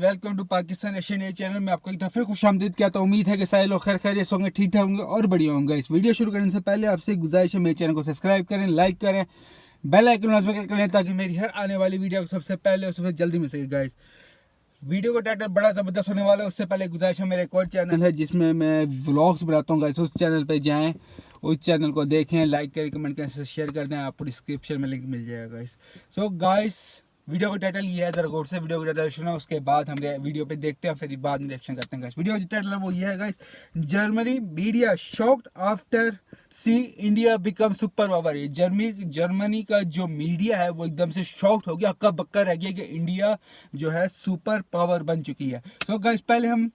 Welcome to Pakistan Asian air channel में आपको एक दफा फिर खुशामदीद कहता हूं। उम्मीद है कि सारे लोग खैर खैरियत होंगे, ठीक ठाक होंगे और बढ़िया होंगे। इस वीडियो शुरू करने से पहले आपसे गुजारिश है मेरे चैनल को सब्सक्राइब करें, लाइक करें, बेल आइकन लाजमी क्लिक करें ताकि मेरी हर आने वाली वीडियो सबसे पहले और सबसे जल्दी मिल सके। गाइस वीडियो का टाइटल बड़ा ज़बरदस्त होने वाला है। उससे पहले गुजारिश है, मेरा एक और चैनल है जिसमें मैं व्लॉग्स बनाता हूँ। गाइस उस चैनल पर जाएँ, उस चैनल को देखें, लाइक करें, कमेंट करें, शेयर कर दें, आपको डिस्क्रिप्शन में लिंक मिल जाएगा। गाइस सो गाइस वीडियो का टाइटल ये है, जरा गौर से वीडियो का टाइटल सुना, उसके बाद हम वीडियो पे देखते हैं, फिर बाद में रिएक्शन करते हैं। गाइस वीडियो का टाइटल वो ये है guys, Germany media shocked after see India become super power. ये जर्मनी का जो मीडिया है वो एकदम से शॉक्ड हो गया, हक्का बक्का रह गया कि इंडिया जो है सुपर पावर बन चुकी है। तो गाइस पहले हम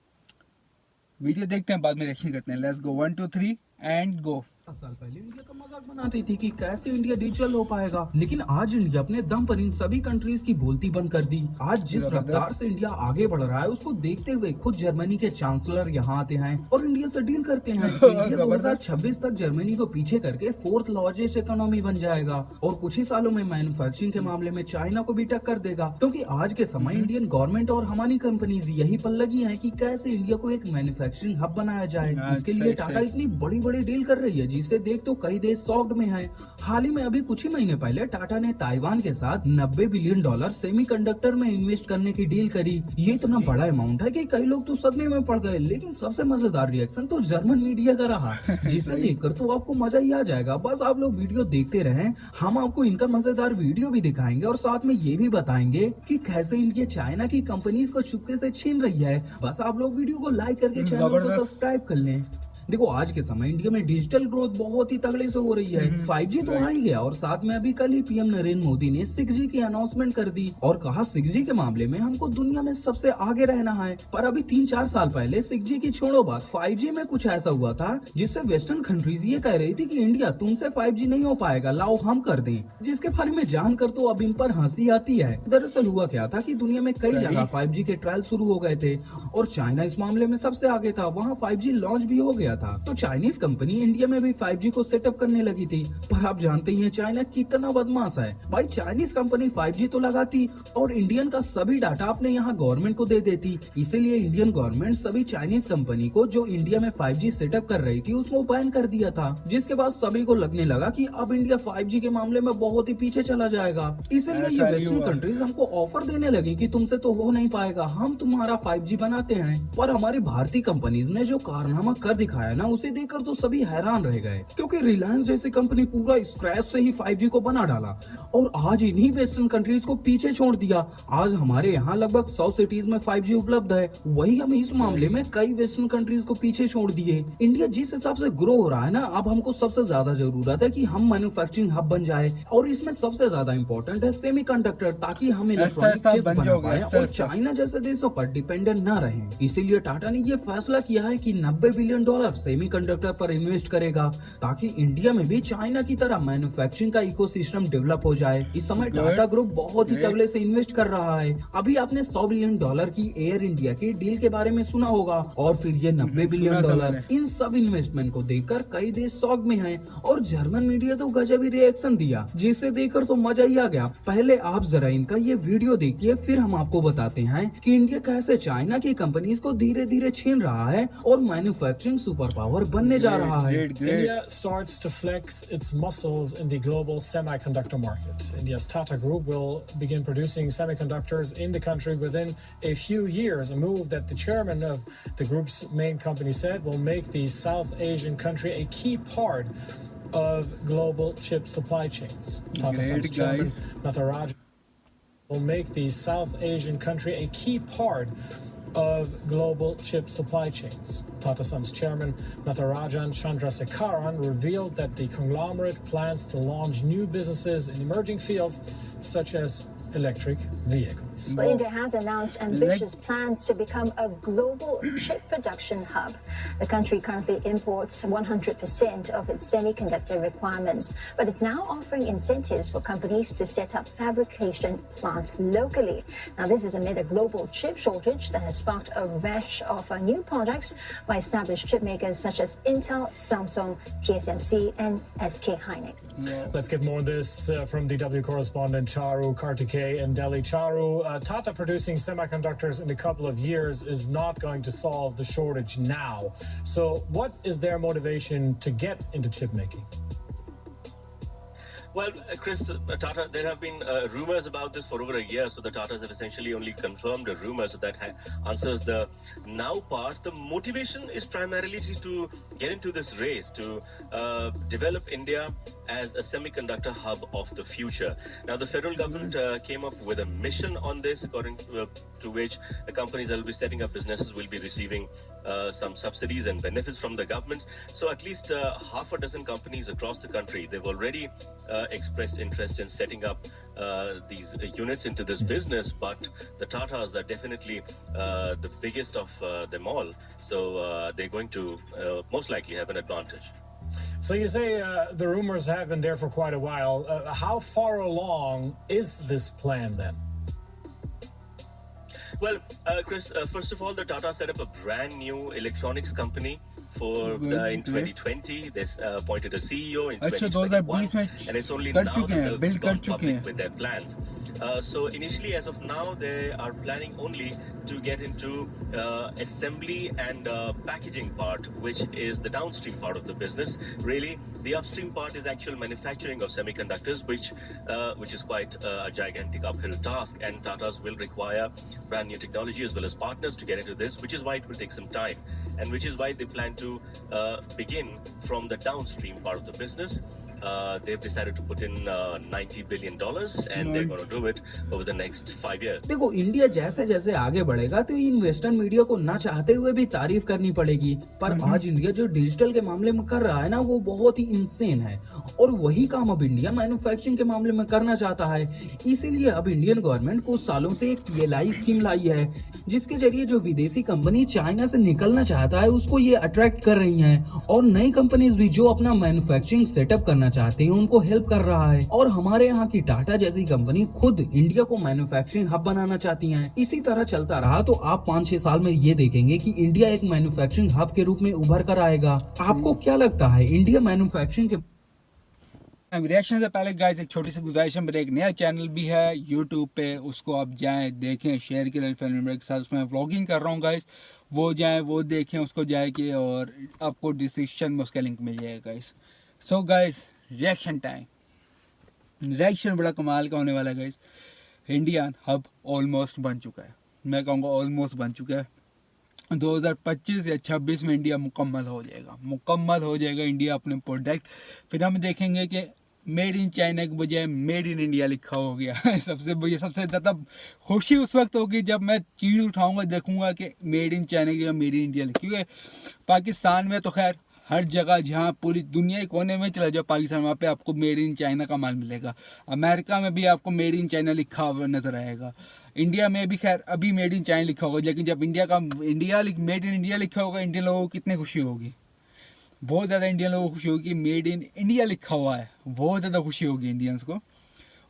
वीडियो देखते हैं, बाद में रिएक्शन करते हैं। Let's go 1 2 3 and go. 10 साल पहले इंडिया का मजाक बनाती थी कि कैसे इंडिया डिजिटल हो पाएगा, लेकिन आज इंडिया अपने दम पर इन सभी कंट्रीज की बोलती बंद कर दी। आज जिस रफ्तार से इंडिया आगे बढ़ रहा है उसको देखते हुए खुद जर्मनी के चांसलर यहाँ आते हैं और इंडिया से डील करते हैं। इंडिया 2026 तक जर्मनी को पीछे करके 4th लार्जेस्ट इकोनॉमी बन जाएगा और कुछ ही सालों में मैन्युफैक्चरिंग के मामले में चाइना को भी टक्कर देगा, क्योंकि आज के समय इंडियन गवर्नमेंट और हमारी कंपनीज यही पर लगी है कि कैसे इंडिया को एक मैन्युफैक्चरिंग हब बनाया जाए। इसके लिए टाटा इतनी बड़ी बड़ी डील कर रही है जिसे देख तो कई देश शॉक्ड में हैं। हाल ही में अभी कुछ ही महीने पहले टाटा ने ताइवान के साथ $90 बिलियन सेमीकंडक्टर में इन्वेस्ट करने की डील करी। ये इतना बड़ा अमाउंट है कि कई लोग तो सदमे में पड़ गए, लेकिन सबसे मजेदार रिएक्शन तो जर्मन मीडिया का रहा, जिसे देखकर तो आपको मजा ही आ जाएगा। बस आप लोग वीडियो देखते रहें, हम आपको इनका मजेदार वीडियो भी दिखाएंगे और साथ में ये भी बताएंगे कि कैसे इंडिया चाइना की कंपनीज को चुपके से छीन रही है। बस आप लोग वीडियो को लाइक करके चैनल को सब्सक्राइब कर लें। देखो आज के समय इंडिया में डिजिटल ग्रोथ बहुत ही तगड़े से हो रही है। 5G तो आ ही गया और साथ में अभी कल ही पीएम नरेंद्र मोदी ने 6G की अनाउंसमेंट कर दी और कहा 6G के मामले में हमको दुनिया में सबसे आगे रहना है। पर अभी 3-4 साल पहले 6G की छोड़ो बात, 5G में कुछ ऐसा हुआ था जिससे वेस्टर्न कंट्रीज ये कह रही थी कि इंडिया तुमसे 5G नहीं हो पाएगा, लाओ हम कर दें, जिसके बारे में जानकर तो अब इन पर हंसी आती है। दरअसल हुआ क्या था कि दुनिया में कई जगह 5G के ट्रायल शुरू हो गए थे और चाइना इस मामले में सबसे आगे था, वहाँ 5G लॉन्च भी हो गया था। तो चाइनीज कंपनी इंडिया में भी 5G को सेटअप करने लगी थी। पर आप जानते ही हैं चाइना कितना बदमाश है। भाई चाइनीज कंपनी 5G तो लगाती और इंडियन का सभी डाटा अपने यहाँ गवर्नमेंट को दे देती। इसीलिए इंडियन गवर्नमेंट सभी चाइनीज कंपनी को जो इंडिया में 5G सेटअप कर रही थी उसको बैन कर दिया था, जिसके बाद सभी को लगने लगा कि अब इंडिया 5G के मामले में बहुत ही पीछे चला जाएगा। इसलिए ये वेस्टर्न कंट्रीज हमको ऑफर देने लगी कि तुमसे तो हो नहीं पाएगा, हम तुम्हारा 5G बनाते हैं। पर हमारी भारतीय कंपनीज ने जो कारनामा कर दिखाया ना, उसे देखकर तो सभी हैरान रह गए, क्योंकि रिलायंस जैसी कंपनी पूरा स्क्रैच से ही 5G को बना डाला और आज इन्हीं वेस्टर्न कंट्रीज को पीछे छोड़ दिया। आज हमारे यहाँ लगभग 100 सिटीज में 5G उपलब्ध है, वही हम इस मामले में कई वेस्टर्न कंट्रीज को पीछे छोड़ दिए। इंडिया जिस हिसाब से ग्रो हो रहा है ना, अब हमको सबसे ज्यादा जरूरत है कि हम मैन्युफैक्चरिंग हब बन जाए और इसमें सबसे ज्यादा इम्पोर्टेंट है सेमीकंडक्टर, ताकि हम इलेक्ट्रॉनिक चिप बना पाए और चाइना जैसे देशों पर डिपेंडेंट न रहे। इसीलिए टाटा ने ये फैसला किया है कि $90 बिलियन सेमीकंडक्टर पर इन्वेस्ट करेगा, ताकि इंडिया में भी चाइना की तरह मैन्युफैक्चरिंग का इकोसिस्टम डेवलप हो जाए। इस समय टाटा ग्रुप बहुत ही तगड़े से इन्वेस्ट कर रहा है। अभी आपने $100 बिलियन की एयर इंडिया की डील के बारे में सुना होगा और फिर ये $90 बिलियन। इन सब इन्वेस्टमेंट को देखकर कई देश शॉक में हैं और जर्मन मीडिया तो गजब ही रिएक्शन दिया, जिसे देखकर तो मजा ही आ गया। पहले आप जरा इनका ये वीडियो देखिए, फिर हम आपको बताते हैं कि इंडिया कैसे चाइना की कंपनीज को धीरे धीरे छीन रहा है और मैन्युफैक्चरिंग सुपर पावर बनने जा रहा है। India starts to flex its muscles in the global semiconductor market. India's Tata Group will begin producing semiconductors in the country within a few years, a move that the chairman of the group's main company said will make the South Asian country a key part of global chip supply chains. Tata Sons chairman Natarajan will make the South Asian country a key part of global chip supply chains. Tata Sons chairman Natarajan Chandrasekaran revealed that the conglomerate plans to launch new businesses in emerging fields such as electric vehicles. Well, India has announced ambitious plans to become a global chip production hub. The country currently imports 100% of its semiconductor requirements, but it's now offering incentives for companies to set up fabrication plants locally. Now, this is amid a global chip shortage that has sparked a rush of new projects by established chip makers such as Intel, Samsung, TSMC, and SK Hynix. Let's get more on this from DW correspondent Charu Kartikeyan. TDK and Delhi Charu. Tata producing semiconductors in a couple of years is not going to solve the shortage now. So what is their motivation to get into chip making? Well, Chris, Tata, there have been rumors about this for over a year, so the Tatas have essentially only confirmed a rumor, so that answers the now part. The motivation is primarily to get into this race, to develop India as a semiconductor hub of the future. Now, the federal government came up with a mission on this, according to which the companies that will be setting up businesses will be receiving some subsidies and benefits from the government. So at least half a dozen companies across the country, they've already expressed interest in setting up these units into this business, but the Tatas are definitely the biggest of them all. So they're going to most likely have an advantage. So you say the rumors have been there for quite a while. How far along is this plan then? Well, Chris, first of all, the Tata set up a brand new electronics company in 2020. They appointed a CEO in 2021, and it's only now that they've gone public with their plans. So initially, as of now, they are planning only to get into assembly and packaging part, which is the downstream part of the business. Really, the upstream part is actual manufacturing of semiconductors, which is quite a gigantic uphill task, and Tatas will require brand new technology as well as partners to get into this, which is why it will take some time, and which is why they plan to begin from the downstream part of the business. They've decided to put in $90 billion, and they're going to do it over the next 5 years. देखो, India जैसे जैसे आगे बढ़ेगा तो in western media को ना चाहते हुए भी तारीफ करनी पड़ेगी, पर आज इंडिया जो डिजिटल के मामले में कर रहा है ना, वो बहुत ही इंसेन है, और वही काम अब इंडिया मैन्युफैक्चरिंग के मामले में करना चाहता है। इसीलिए अब इंडियन गवर्नमेंट कुछ सालों से एक PLI स्कीम लाई है, जिसके जरिए जो विदेशी कंपनी चाइना से निकलना चाहता है उसको ये अट्रैक्ट कर रही हैं, और नई कंपनीज भी जो अपना मैन्युफैक्चरिंग सेटअप करना चाहते हैं उनको हेल्प कर रहा है। और हमारे यहाँ की टाटा जैसी कंपनी खुद इंडिया को मैन्युफैक्चरिंग हब बनाना चाहती हैं। इसी तरह चलता रहा तो आप 5-6 साल में ये देखेंगे कि इंडिया एक मैन्युफैक्चरिंग हब के रूप में उभर कर आएगा। आपको क्या लगता है इंडिया मैन्युफैक्चरिंग के रिएक्शन से पहले गाइस एक छोटी सी गुजारिश है, मेरा एक नया चैनल भी है यूट्यूब पे, उसको आप जाएं देखें, शेयर करें फैमिली मेंबर के साथ। उसमें व्लॉगिंग कर रहा हूँ गाइस, वो जाएं वो देखें, उसको जाए कि, और आपको डिस्क्रिप्शन में उसका लिंक मिल जाएगा guys. So guys, reaction time. Reaction बड़ा कमाल का होने वाला है गाइस। इंडियन हब ऑलमोस्ट बन चुका है, मैं कहूँगा ऑलमोस्ट बन चुका है। 2025 या 26 में इंडिया मुकम्मल हो जाएगा इंडिया अपने प्रोडक्ट। फिर हम देखेंगे कि मेड इन चाइना के बजाय मेड इन इंडिया लिखा हो गया। सबसे ज़्यादा खुशी उस वक्त होगी जब मैं चीज़ उठाऊंगा, देखूंगा कि मेड इन चाइना की मेड इन इंडिया लिखी। क्योंकि पाकिस्तान में तो खैर हर जगह, जहाँ पूरी दुनिया के कोने में चला जाओ पाकिस्तान, वहाँ पे आपको मेड इन चाइना का माल मिलेगा। अमेरिका में भी आपको मेड इन चाइना लिखा हुआ नजर आएगा। इंडिया में भी खैर अभी मेड इन चाइना लिखा होगा, लेकिन जब मेड इन इंडिया लिखा होगा, इंडियन लोगों को कितनी खुशी होगी, बहुत ज़्यादा इंडियन लोगों को खुशी होगी। मेड इन इंडिया लिखा हुआ है, बहुत ज़्यादा खुशी होगी इंडियंस को।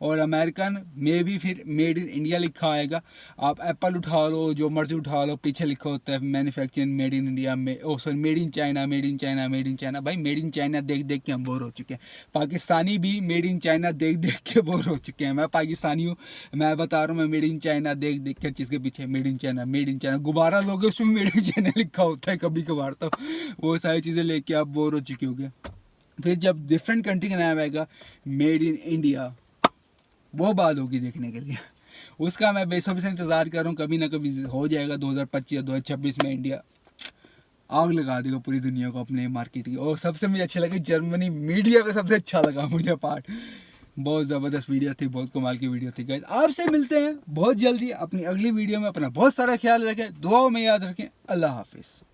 और अमेरिकन में भी फिर मेड इन इंडिया लिखा आएगा। आप एप्पल उठा लो, जो मर्जी उठा लो, पीछे लिखा होता है मैन्युफैक्चरिंग मेड इन इंडिया में, made in China, made in China, made in China. भाई मेड इन चाइना देख देख के हम बोर हो चुके हैं। पाकिस्तानी भी मेड इन चाइना देख देख के बोर हो चुके हैं। मैं पाकिस्तानी हूँ, मैं बता रहा हूँ, मैं मेड इन चाइना देख देख के चीज़ के पीछे made in China, made in China. गुब्बारा लोगे उसमें मेड इन चाइना लिखा होता है कभी कभार, तो वो सारी चीज़ें लेके आप बोर हो चुके होंगे। फिर जब डिफरेंट कंट्री का नाम आएगा मेड इन इंडिया, वो बात होगी देखने के लिए। उसका मैं बेसब्री से इंतज़ार कर रहा हूँ, कभी ना कभी हो जाएगा। 2025 या 2026 में इंडिया आग लगा देगा पूरी दुनिया को अपने मार्केट की। और सबसे मुझे अच्छा लगा जर्मनी मीडिया का सबसे अच्छा लगा मुझे पार्ट। बहुत ज़बरदस्त वीडियो थी, बहुत कमाल की वीडियो थी गाइस। आपसे मिलते हैं बहुत जल्दी अपनी अगली वीडियो में। अपना बहुत सारा ख्याल रखें, दुआओं में याद रखें। अल्लाह हाफिज़।